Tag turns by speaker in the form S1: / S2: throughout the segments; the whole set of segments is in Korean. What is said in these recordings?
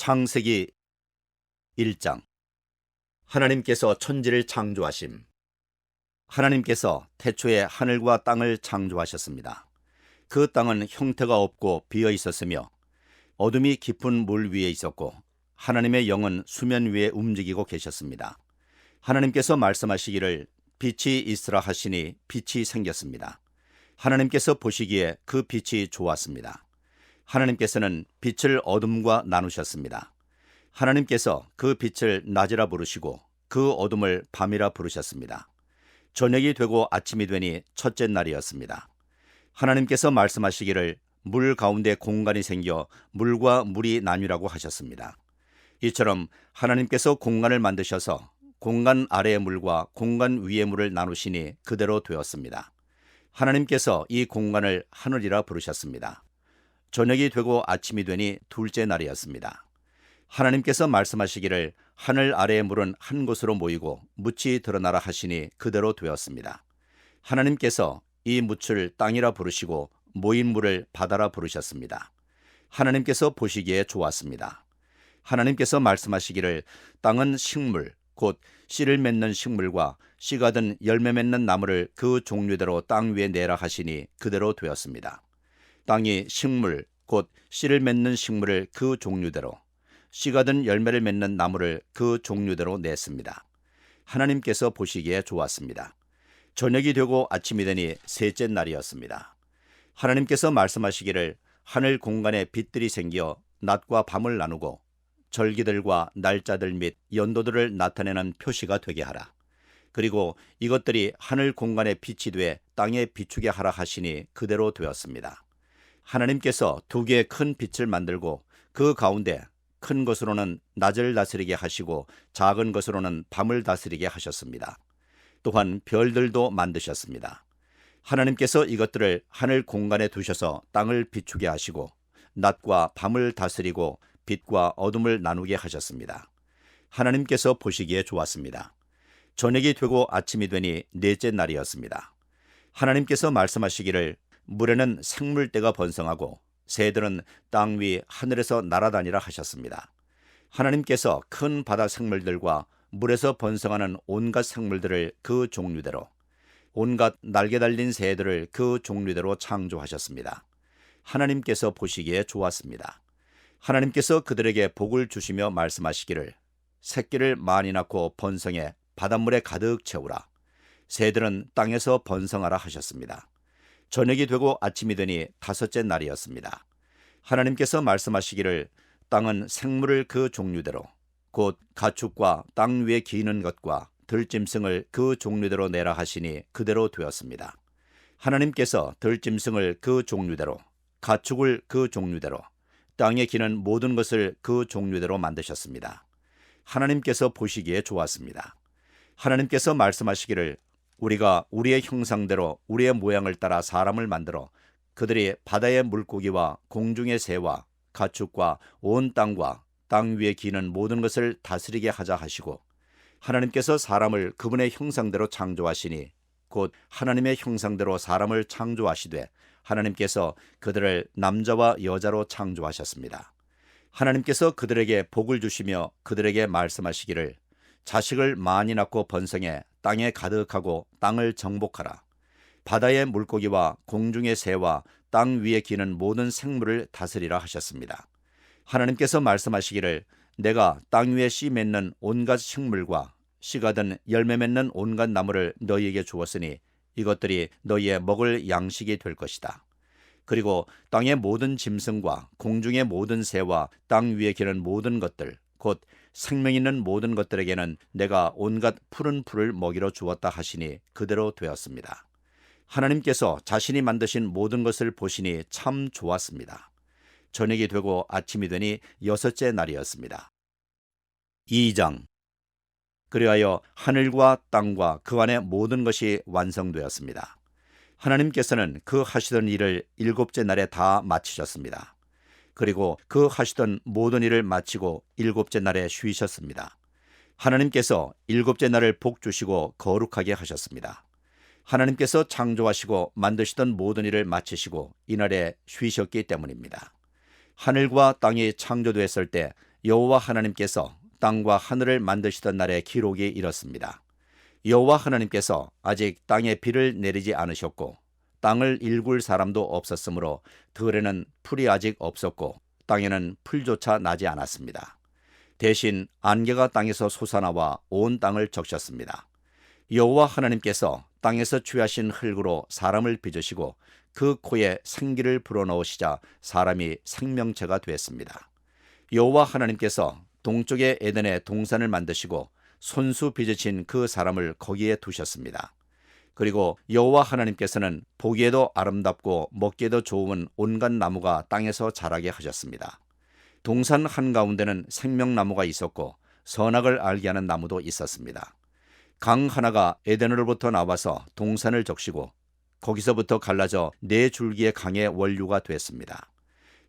S1: 창세기 1장. 하나님께서 천지를 창조하심. 하나님께서 태초에 하늘과 땅을 창조하셨습니다. 그 땅은 형태가 없고 비어 있었으며 어둠이 깊은 물 위에 있었고 하나님의 영은 수면 위에 움직이고 계셨습니다. 하나님께서 말씀하시기를 빛이 있으라 하시니 빛이 생겼습니다. 하나님께서 보시기에 그 빛이 좋았습니다. 하나님께서는 빛을 어둠과 나누셨습니다. 하나님께서 그 빛을 낮이라 부르시고 그 어둠을 밤이라 부르셨습니다. 저녁이 되고 아침이 되니 첫째 날이었습니다. 하나님께서 말씀하시기를 물 가운데 공간이 생겨 물과 물이 나뉘라고 하셨습니다. 이처럼 하나님께서 공간을 만드셔서 공간 아래의 물과 공간 위의 물을 나누시니 그대로 되었습니다. 하나님께서 이 공간을 하늘이라 부르셨습니다. 저녁이 되고 아침이 되니 둘째 날이었습니다. 하나님께서 말씀하시기를 하늘 아래의 물은 한 곳으로 모이고 묻이 드러나라 하시니 그대로 되었습니다. 하나님께서 이 묻을 땅이라 부르시고 모인 물을 바다라 부르셨습니다. 하나님께서 보시기에 좋았습니다. 하나님께서 말씀하시기를 땅은 식물 곧 씨를 맺는 식물과 씨가 든 열매 맺는 나무를 그 종류대로 땅 위에 내라 하시니 그대로 되었습니다. 땅이 식물 곧 씨를 맺는 식물을 그 종류대로 씨가 든 열매를 맺는 나무를 그 종류대로 냈습니다. 하나님께서 보시기에 좋았습니다. 저녁이 되고 아침이 되니 셋째 날이었습니다. 하나님께서 말씀하시기를 하늘 공간에 빛들이 생겨 낮과 밤을 나누고 절기들과 날짜들 및 연도들을 나타내는 표시가 되게 하라. 그리고 이것들이 하늘 공간에 빛이 돼 땅에 비추게 하라 하시니 그대로 되었습니다. 하나님께서 두 개의 큰 빛을 만들고 그 가운데 큰 것으로는 낮을 다스리게 하시고 작은 것으로는 밤을 다스리게 하셨습니다. 또한 별들도 만드셨습니다. 하나님께서 이것들을 하늘 공간에 두셔서 땅을 비추게 하시고 낮과 밤을 다스리고 빛과 어둠을 나누게 하셨습니다. 하나님께서 보시기에 좋았습니다. 저녁이 되고 아침이 되니 넷째 날이었습니다. 하나님께서 말씀하시기를 물에는 생물떼가 번성하고 새들은 땅 위 하늘에서 날아다니라 하셨습니다. 하나님께서 큰 바다 생물들과 물에서 번성하는 온갖 생물들을 그 종류대로 온갖 날개 달린 새들을 그 종류대로 창조하셨습니다. 하나님께서 보시기에 좋았습니다. 하나님께서 그들에게 복을 주시며 말씀하시기를 새끼를 많이 낳고 번성해 바닷물에 가득 채우라. 새들은 땅에서 번성하라 하셨습니다. 저녁이 되고 아침이 되니 다섯째 날이었습니다. 하나님께서 말씀하시기를 땅은 생물을 그 종류대로 곧 가축과 땅 위에 기는 것과 들짐승을 그 종류대로 내라 하시니 그대로 되었습니다. 하나님께서 들짐승을 그 종류대로 가축을 그 종류대로 땅에 기는 모든 것을 그 종류대로 만드셨습니다. 하나님께서 보시기에 좋았습니다. 하나님께서 말씀하시기를 우리가 우리의 형상대로 우리의 모양을 따라 사람을 만들어 그들이 바다의 물고기와 공중의 새와 가축과 온 땅과 땅 위에 기는 모든 것을 다스리게 하자 하시고 하나님께서 사람을 그분의 형상대로 창조하시니 곧 하나님의 형상대로 사람을 창조하시되 하나님께서 그들을 남자와 여자로 창조하셨습니다. 하나님께서 그들에게 복을 주시며 그들에게 말씀하시기를 자식을 많이 낳고 번성해 땅에 가득하고 땅을 정복하라. 바다의 물고기와 공중의 새와 땅 위에 기는 모든 생물을 다스리라 하셨습니다. 하나님께서 말씀하시기를 내가 땅 위에 씨 맺는 온갖 식물과 씨가 든 열매 맺는 온갖 나무를 너희에게 주었으니 이것들이 너희의 먹을 양식이 될 것이다. 그리고 땅의 모든 짐승과 공중의 모든 새와 땅 위에 기는 모든 것들 곧 생명 있는 모든 것들에게는 내가 온갖 푸른 풀을 먹이로 주었다 하시니 그대로 되었습니다. 하나님께서 자신이 만드신 모든 것을 보시니 참 좋았습니다. 저녁이 되고 아침이 되니 여섯째 날이었습니다. 2장. 그리하여 하늘과 땅과 그 안에 모든 것이 완성되었습니다. 하나님께서는 그 하시던 일을 일곱째 날에 다 마치셨습니다. 그리고 그 하시던 모든 일을 마치고 일곱째 날에 쉬셨습니다. 하나님께서 일곱째 날을 복 주시고 거룩하게 하셨습니다. 하나님께서 창조하시고 만드시던 모든 일을 마치시고 이날에 쉬셨기 때문입니다. 하늘과 땅이 창조되었을 때 여호와 하나님께서 땅과 하늘을 만드시던 날의 기록이 이렇습니다. 여호와 하나님께서 아직 땅에 비를 내리지 않으셨고 땅을 일굴 사람도 없었으므로 들에는 풀이 아직 없었고 땅에는 풀조차 나지 않았습니다. 대신 안개가 땅에서 솟아나와 온 땅을 적셨습니다. 여호와 하나님께서 땅에서 취하신 흙으로 사람을 빚으시고 그 코에 생기를 불어넣으시자 사람이 생명체가 되었습니다. 여호와 하나님께서 동쪽의 에덴에 동산을 만드시고 손수 빚으신 그 사람을 거기에 두셨습니다. 그리고 여호와 하나님께서는 보기에도 아름답고 먹기에도 좋은 온갖 나무가 땅에서 자라게 하셨습니다. 동산 한가운데는 생명나무가 있었고 선악을 알게 하는 나무도 있었습니다. 강 하나가 에덴으로부터 나와서 동산을 적시고 거기서부터 갈라져 네 줄기의 강의 원류가 됐습니다.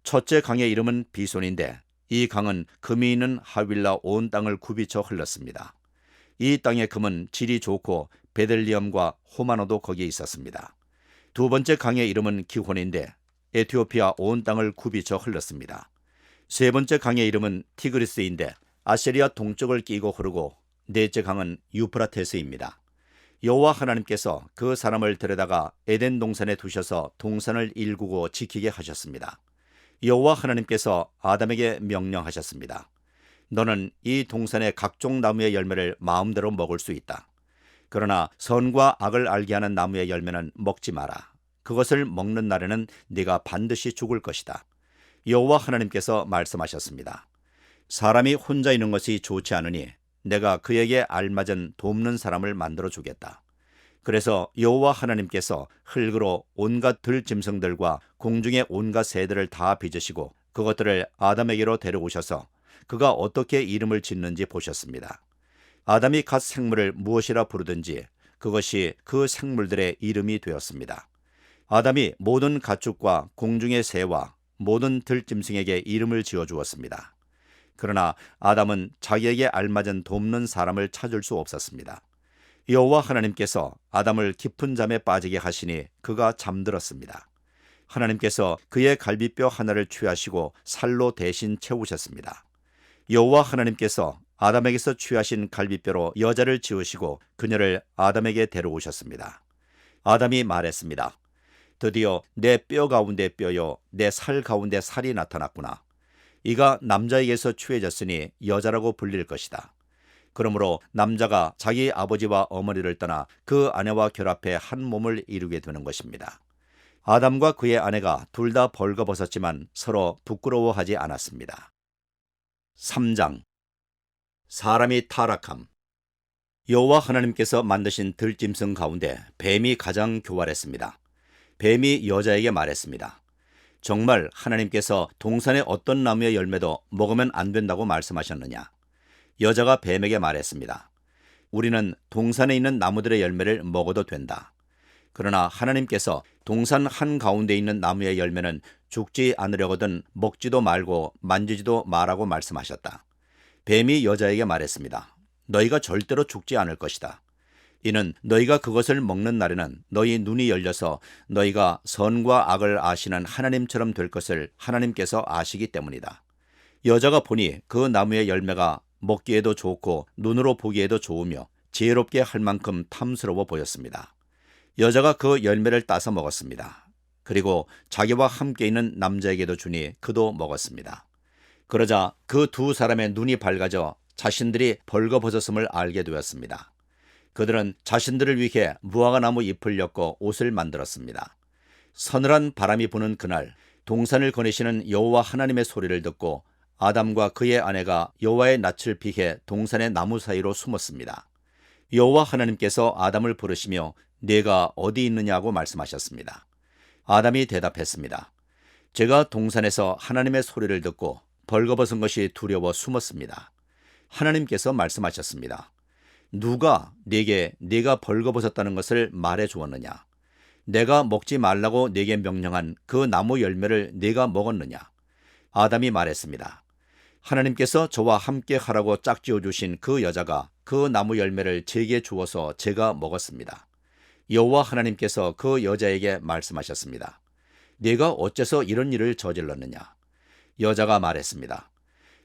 S1: 첫째 강의 이름은 비손인데 이 강은 금이 있는 하윌라 온 땅을 굽이쳐 흘렀습니다. 이 땅의 금은 질이 좋고 베들리엄과 호마노도 거기에 있었습니다. 두 번째 강의 이름은 기혼인데 에티오피아 온 땅을 굽이쳐 흘렀습니다. 세 번째 강의 이름은 티그리스인데 아시리아 동쪽을 끼고 흐르고 넷째 강은 유프라테스입니다. 여호와 하나님께서 그 사람을 데려다가 에덴 동산에 두셔서 동산을 일구고 지키게 하셨습니다. 여호와 하나님께서 아담에게 명령하셨습니다. 너는 이 동산의 각종 나무의 열매를 마음대로 먹을 수 있다. 그러나 선과 악을 알게 하는 나무의 열매는 먹지 마라. 그것을 먹는 날에는 네가 반드시 죽을 것이다. 여호와 하나님께서 말씀하셨습니다. 사람이 혼자 있는 것이 좋지 않으니 내가 그에게 알맞은 돕는 사람을 만들어 주겠다. 그래서 여호와 하나님께서 흙으로 온갖 들짐승들과 공중의 온갖 새들을 다 빚으시고 그것들을 아담에게로 데려오셔서 그가 어떻게 이름을 짓는지 보셨습니다. 아담이 갓 생물을 무엇이라 부르든지 그것이 그 생물들의 이름이 되었습니다. 아담이 모든 가축과 공중의 새와 모든 들짐승에게 이름을 지어주었습니다. 그러나 아담은 자기에게 알맞은 돕는 사람을 찾을 수 없었습니다. 여호와 하나님께서 아담을 깊은 잠에 빠지게 하시니 그가 잠들었습니다. 하나님께서 그의 갈비뼈 하나를 취하시고 살로 대신 채우셨습니다. 여호와 하나님께서 아담에게서 취하신 갈비뼈로 여자를 지으시고 그녀를 아담에게 데려오셨습니다. 아담이 말했습니다. 드디어 내 뼈 가운데 뼈요 내 살 가운데 살이 나타났구나. 이가 남자에게서 취해졌으니 여자라고 불릴 것이다. 그러므로 남자가 자기 아버지와 어머니를 떠나 그 아내와 결합해 한 몸을 이루게 되는 것입니다. 아담과 그의 아내가 둘 다 벌거벗었지만 서로 부끄러워하지 않았습니다. 3장 사람이 타락함. 여호와 하나님께서 만드신 들짐승 가운데 뱀이 가장 교활했습니다. 뱀이 여자에게 말했습니다. 정말 하나님께서 동산의 어떤 나무의 열매도 먹으면 안 된다고 말씀하셨느냐? 여자가 뱀에게 말했습니다. 우리는 동산에 있는 나무들의 열매를 먹어도 된다. 그러나 하나님께서 동산 한가운데 있는 나무의 열매는 죽지 않으려거든 먹지도 말고 만지지도 마라고 말씀하셨다. 뱀이 여자에게 말했습니다. 너희가 절대로 죽지 않을 것이다. 이는 너희가 그것을 먹는 날에는 너희 눈이 열려서 너희가 선과 악을 아시는 하나님처럼 될 것을 하나님께서 아시기 때문이다. 여자가 보니 그 나무의 열매가 먹기에도 좋고 눈으로 보기에도 좋으며 지혜롭게 할 만큼 탐스러워 보였습니다. 여자가 그 열매를 따서 먹었습니다. 그리고 자기와 함께 있는 남자에게도 주니 그도 먹었습니다. 그러자 그 두 사람의 눈이 밝아져 자신들이 벌거벗었음을 알게 되었습니다. 그들은 자신들을 위해 무화과나무 잎을 엮어 옷을 만들었습니다. 서늘한 바람이 부는 그날 동산을 거니시는 여호와 하나님의 소리를 듣고 아담과 그의 아내가 여호와의 낯을 피해 동산의 나무 사이로 숨었습니다. 여호와 하나님께서 아담을 부르시며 네가 어디 있느냐고 말씀하셨습니다. 아담이 대답했습니다. 제가 동산에서 하나님의 소리를 듣고 벌거벗은 것이 두려워 숨었습니다. 하나님께서 말씀하셨습니다. 누가 네게 네가 벌거벗었다는 것을 말해 주었느냐? 내가 먹지 말라고 네게 명령한 그 나무 열매를 네가 먹었느냐? 아담이 말했습니다. 하나님께서 저와 함께 하라고 짝지어 주신 그 여자가 그 나무 열매를 제게 주어서 제가 먹었습니다. 여호와 하나님께서 그 여자에게 말씀하셨습니다. 네가 어째서 이런 일을 저질렀느냐? 여자가 말했습니다.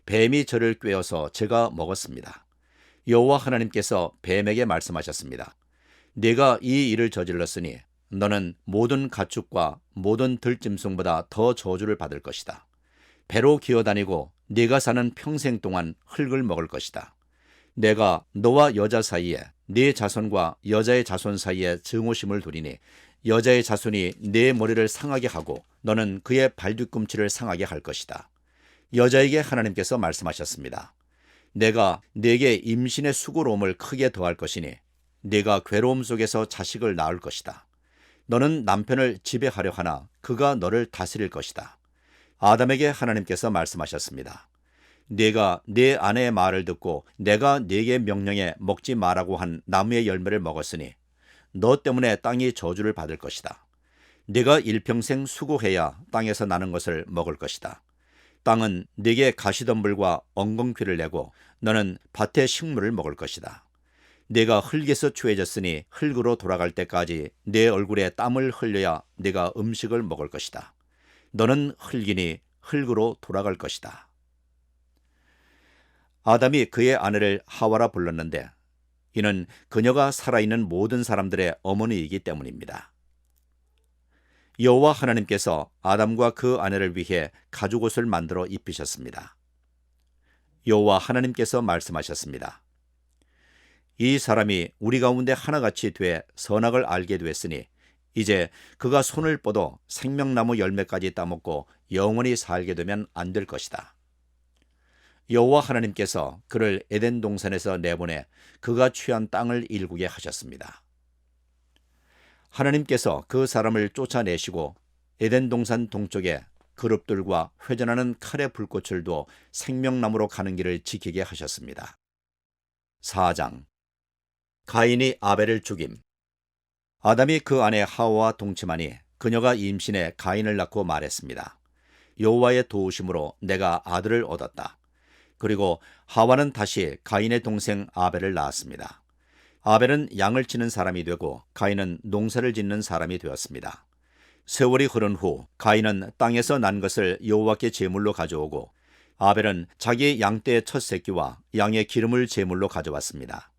S1: 뱀이 저를 꿰어서 제가 먹었습니다. 여호와 하나님께서 뱀에게 말씀하셨습니다. 네가 이 일을 저질렀으니 너는 모든 가축과 모든 들짐승보다 더 저주를 받을 것이다. 배로 기어다니고 네가 사는 평생 동안 흙을 먹을 것이다. 내가 너와 여자 사이에 네 자손과 여자의 자손 사이에 증오심을 두리니 여자의 자손이 네 머리를 상하게 하고 너는 그의 발뒤꿈치를 상하게 할 것이다. 여자에게 하나님께서 말씀하셨습니다. 내가 네게 임신의 수고로움을 크게 더할 것이니 네가 괴로움 속에서 자식을 낳을 것이다. 너는 남편을 지배하려 하나 그가 너를 다스릴 것이다. 아담에게 하나님께서 말씀하셨습니다. 네가 네 아내의 말을 듣고 내가 네게 명령해 먹지 말라고 한 나무의 열매를 먹었으니 너 때문에 땅이 저주를 받을 것이다. 네가 일평생 수고해야 땅에서 나는 것을 먹을 것이다. 땅은 네게 가시덤불과 엉겅퀴를 내고 너는 밭의 식물을 먹을 것이다. 네가 흙에서 추해졌으니 흙으로 돌아갈 때까지 네 얼굴에 땀을 흘려야 네가 음식을 먹을 것이다. 너는 흙이니 흙으로 돌아갈 것이다. 아담이 그의 아내를 하와라 불렀는데 이는 그녀가 살아있는 모든 사람들의 어머니이기 때문입니다. 여호와 하나님께서 아담과 그 아내를 위해 가죽옷을 만들어 입히셨습니다. 여호와 하나님께서 말씀하셨습니다. 이 사람이 우리 가운데 하나같이 돼 선악을 알게 됐으니 이제 그가 손을 뻗어 생명나무 열매까지 따먹고 영원히 살게 되면 안 될 것이다. 여호와 하나님께서 그를 에덴 동산에서 내보내 그가 취한 땅을 일구게 하셨습니다. 하나님께서 그 사람을 쫓아내시고 에덴 동산 동쪽에 그룹들과 회전하는 칼의 불꽃을 두어 생명나무로 가는 길을 지키게 하셨습니다. 4장 가인이 아벨을 죽임. 아담이 그 아내 하와와 동침하니 그녀가 임신해 가인을 낳고 말했습니다. 여호와의 도우심으로 내가 아들을 얻었다. 그리고 하와는 다시 가인의 동생 아벨을 낳았습니다. 아벨은 양을 치는 사람이 되고 가인은 농사를 짓는 사람이 되었습니다. 세월이 흐른 후 가인은 땅에서 난 것을 여호와께 제물로 가져오고 아벨은 자기 양떼의 첫 새끼와 양의 기름을 제물로 가져왔습니다.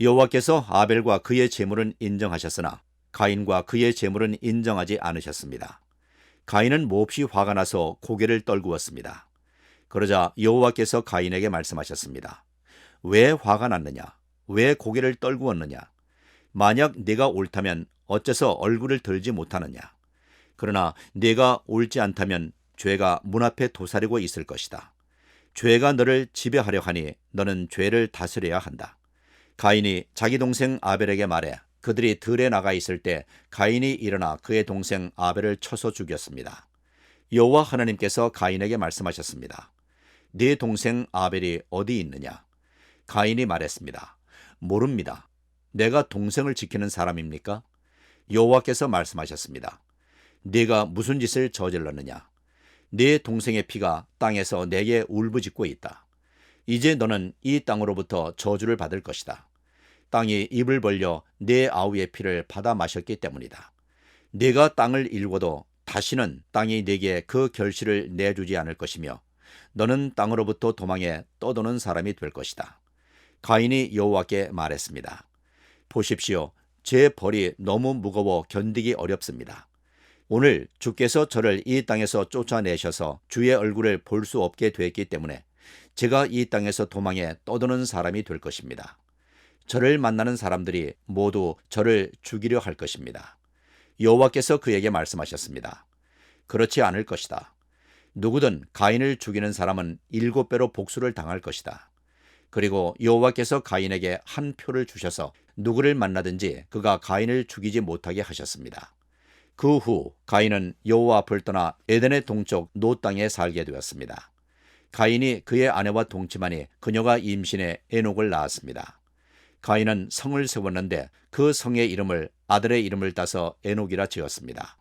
S1: 여호와께서 아벨과 그의 제물은 인정하셨으나 가인과 그의 제물은 인정하지 않으셨습니다. 가인은 몹시 화가 나서 고개를 떨구었습니다. 그러자 여호와께서 가인에게 말씀하셨습니다. 왜 화가 났느냐? 왜 고개를 떨구었느냐? 만약 네가 옳다면 어째서 얼굴을 들지 못하느냐? 그러나 네가 옳지 않다면 죄가 문 앞에 도사리고 있을 것이다. 죄가 너를 지배하려 하니 너는 죄를 다스려야 한다. 가인이 자기 동생 아벨에게 말해 그들이 들에 나가 있을 때 가인이 일어나 그의 동생 아벨을 쳐서 죽였습니다. 여호와 하나님께서 가인에게 말씀하셨습니다. 네 동생 아벨이 어디 있느냐? 가인이 말했습니다. 모릅니다. 내가 동생을 지키는 사람입니까? 여호와께서 말씀하셨습니다. 네가 무슨 짓을 저질렀느냐? 네 동생의 피가 땅에서 내게 울부짖고 있다. 이제 너는 이 땅으로부터 저주를 받을 것이다. 땅이 입을 벌려 네 아우의 피를 받아 마셨기 때문이다. 네가 땅을 일궈도 다시는 땅이 네게 그 결실을 내주지 않을 것이며 너는 땅으로부터 도망해 떠도는 사람이 될 것이다. 가인이 여호와께 말했습니다. 보십시오. 제 벌이 너무 무거워 견디기 어렵습니다. 오늘 주께서 저를 이 땅에서 쫓아내셔서 주의 얼굴을 볼 수 없게 됐기 때문에 제가 이 땅에서 도망해 떠도는 사람이 될 것입니다. 저를 만나는 사람들이 모두 저를 죽이려 할 것입니다. 여호와께서 그에게 말씀하셨습니다. 그렇지 않을 것이다. 누구든 가인을 죽이는 사람은 7배로 복수를 당할 것이다. 그리고 여호와께서 가인에게 한 표를 주셔서 누구를 만나든지 그가 가인을 죽이지 못하게 하셨습니다. 그 후 가인은 여호와 앞을 떠나 에덴의 동쪽 노 땅에 살게 되었습니다. 가인이 그의 아내와 동침하니 그녀가 임신해 에녹을 낳았습니다. 가인은 성을 세웠는데 그 성의 이름을 아들의 이름을 따서 에녹이라 지었습니다.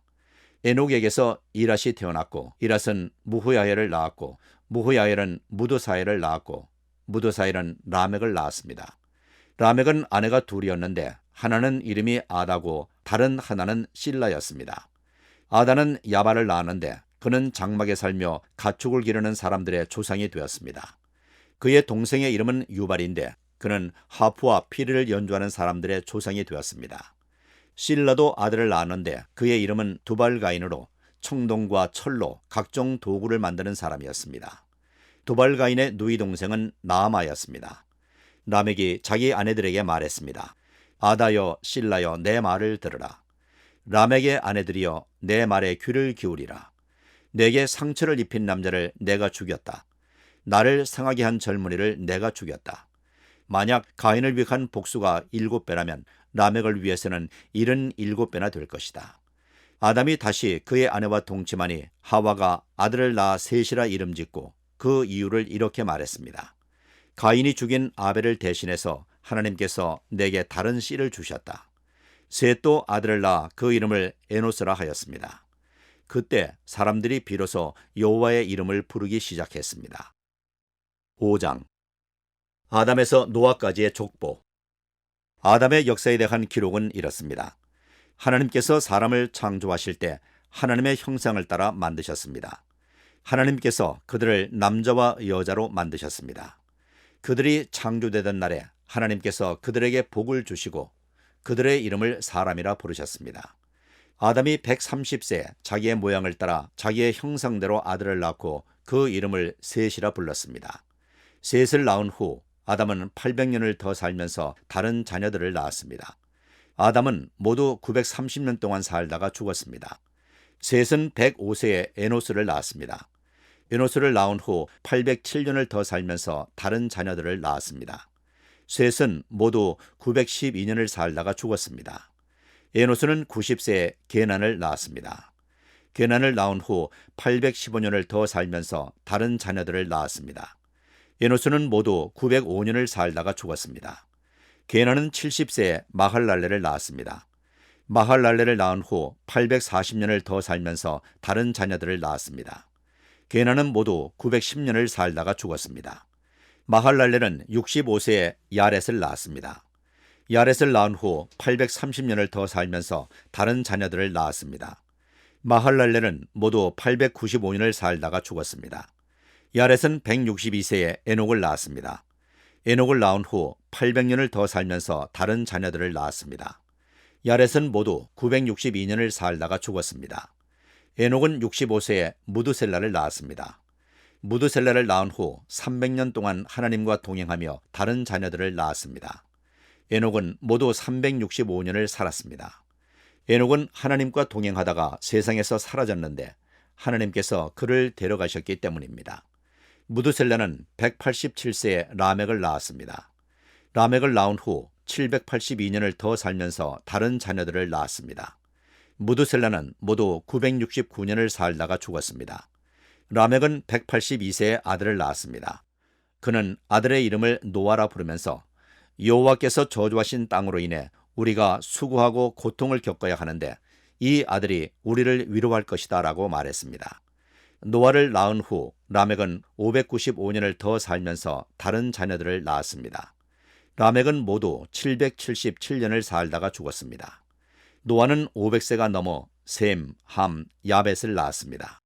S1: 에녹에게서 이랏이 태어났고 이랏은 무후야엘을 낳았고 무후야엘은 무드사엘을 낳았고 무드사엘은 라멕을 낳았습니다. 라멕은 아내가 둘이었는데 하나는 이름이 아다고 다른 하나는 실라였습니다. 아다는 야발을 낳았는데 그는 장막에 살며 가축을 기르는 사람들의 조상이 되었습니다. 그의 동생의 이름은 유발인데 그는 하프와 피리를 연주하는 사람들의 조상이 되었습니다. 실라도 아들을 낳았는데 그의 이름은 두발가인으로 청동과 철로 각종 도구를 만드는 사람이었습니다. 두발가인의 누이 동생은 나아마였습니다. 라멕이 자기 아내들에게 말했습니다. 아다여 실라여 내 말을 들으라. 라멕의 아내들이여 내 말에 귀를 기울이라. 내게 상처를 입힌 남자를 내가 죽였다. 나를 상하게 한 젊은이를 내가 죽였다. 만약 가인을 위한 복수가 7배라면 라멕을 위해서는 77배나 될 것이다. 아담이 다시 그의 아내와 동침하니 하와가 아들을 낳아 셋이라 이름짓고 그 이유를 이렇게 말했습니다. 가인이 죽인 아벨을 대신해서 하나님께서 내게 다른 씨를 주셨다. 셋도 아들을 낳아 그 이름을 에노스라 하였습니다. 그때 사람들이 비로소 여호와의 이름을 부르기 시작했습니다. 5장 아담에서 노아까지의 족보. 아담의 역사에 대한 기록은 이렇습니다. 하나님께서 사람을 창조하실 때 하나님의 형상을 따라 만드셨습니다. 하나님께서 그들을 남자와 여자로 만드셨습니다. 그들이 창조되던 날에 하나님께서 그들에게 복을 주시고 그들의 이름을 사람이라 부르셨습니다. 아담이 130세에 자기의 모양을 따라 자기의 형상대로 아들을 낳고 그 이름을 셋이라 불렀습니다. 셋을 낳은 후 아담은 800년을 더 살면서 다른 자녀들을 낳았습니다. 아담은 모두 930년 동안 살다가 죽었습니다. 셋은 105세에 에노스를 낳았습니다. 에노스를 낳은 후 807년을 더 살면서 다른 자녀들을 낳았습니다. 셋은 모두 912년을 살다가 죽었습니다. 에노스는 90세에 게난을 낳았습니다. 게난을 낳은 후 815년을 더 살면서 다른 자녀들을 낳았습니다. 에노스는 모두 905년을 살다가 죽었습니다. 게난은 70세에 마할랄레를 낳았습니다. 마할랄레를 낳은 후 840년을 더 살면서 다른 자녀들을 낳았습니다. 게난은 모두 910년을 살다가 죽었습니다. 마할랄레는 65세에 야렛을 낳았습니다. 야렛을 낳은 후 830년을 더 살면서 다른 자녀들을 낳았습니다. 마할랄레는 모두 895년을 살다가 죽었습니다. 야렛은 162세에 에녹을 낳았습니다. 에녹을 낳은 후 800년을 더 살면서 다른 자녀들을 낳았습니다. 야렛은 모두 962년을 살다가 죽었습니다. 에녹은 65세에 무드셀라를 낳았습니다. 무드셀라를 낳은 후 300년 동안 하나님과 동행하며 다른 자녀들을 낳았습니다. 에녹은 모두 365년을 살았습니다. 에녹은 하나님과 동행하다가 세상에서 사라졌는데 하나님께서 그를 데려가셨기 때문입니다. 무드셀라는 187세에 라멕을 낳았습니다. 라멕을 낳은 후 782년을 더 살면서 다른 자녀들을 낳았습니다. 무드셀라는 모두 969년을 살다가 죽었습니다. 라멕은 182세에 아들을 낳았습니다. 그는 아들의 이름을 노아라 부르면서 여호와께서 저주하신 땅으로 인해 우리가 수고하고 고통을 겪어야 하는데 이 아들이 우리를 위로할 것이다 라고 말했습니다. 노아를 낳은 후 라멕은 595년을 더 살면서 다른 자녀들을 낳았습니다. 라멕은 모두 777년을 살다가 죽었습니다. 노아는 500세가 넘어 셈, 함, 야벳을 낳았습니다.